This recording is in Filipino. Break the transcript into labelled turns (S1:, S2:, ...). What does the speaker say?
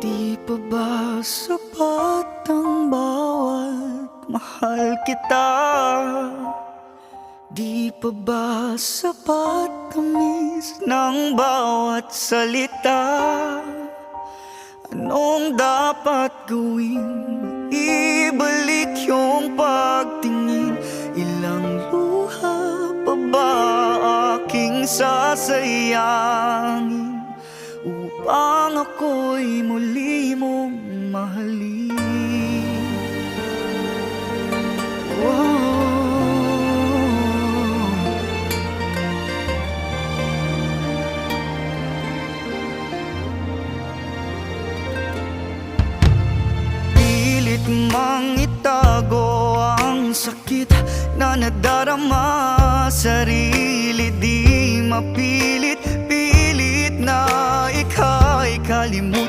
S1: Di pa ba sapat ang bawat mahal kita? Di pa ba sapat tamis ng bawat salita? Anong dapat gawin? Ibalik yung pagtingin. Ilang luha pa ba aking sasayangin upang ako'y muli mong mahalin? Pilit mang itago ang sakit na nadarama, sarili di mapilit, pilit na ika'y kalimutan.